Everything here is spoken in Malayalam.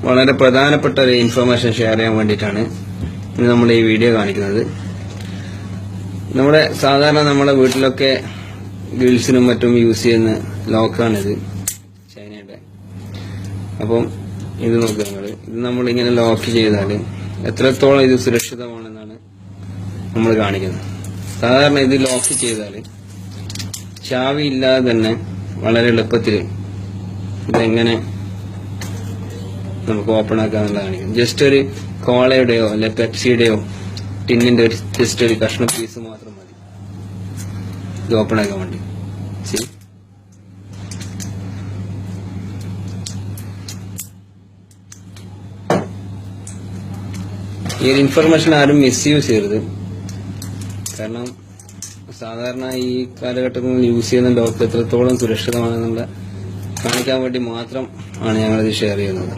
വളരെ പ്രധാനപ്പെട്ട ഒരു ഇൻഫർമേഷൻ ഷെയർ ചെയ്യാൻ വേണ്ടിയിട്ടാണ് ഇന്ന് നമ്മൾ ഈ വീഡിയോ കാണിക്കുന്നത്. സാധാരണ നമ്മുടെ വീട്ടിലൊക്കെ ഗ്രിൽസിനും മറ്റും യൂസ് ചെയ്യുന്ന ലോക്കാണിത്, ചൈനയുടെ. അപ്പം ഇത് നോക്കുക നിങ്ങൾ, ഇത് നമ്മളിങ്ങനെ ലോക്ക് ചെയ്താൽ എത്രത്തോളം ഇത് സുരക്ഷിതമാണെന്നാണ് നമ്മൾ കാണിക്കുന്നത്. സാധാരണ ഇത് ലോക്ക് ചെയ്താൽ ചാവി ഇല്ലാതെ തന്നെ വളരെ എളുപ്പത്തിൽ ഇതെങ്ങനെ നമുക്ക് ഓപ്പൺ ആക്കാന്നുള്ള കാണിക്കും. ജസ്റ്റ് ഒരു കോളയുടെയോ അല്ലെ പെപ്സിയുടെയോ ടിന്നിന്റെ ജസ്റ്റ് ഒരു കഷ്ണം പീസ് മാത്രം മതി ഇത് ഓപ്പൺ ആക്കാൻ വേണ്ടി. ഈ ഒരു ഇൻഫർമേഷൻ ആരും മിസ്യൂസ് ചെയ്യരുത്. കാരണം സാധാരണ ഈ കാലഘട്ടത്തിൽ യൂസ് ചെയ്യുന്ന ലോക്ക് എത്രത്തോളം സുരക്ഷിതമാണെന്നുള്ള കാണിക്കാൻ വേണ്ടി മാത്രം ആണ് ഞങ്ങളിത് ഷെയർ ചെയ്യുന്നത്.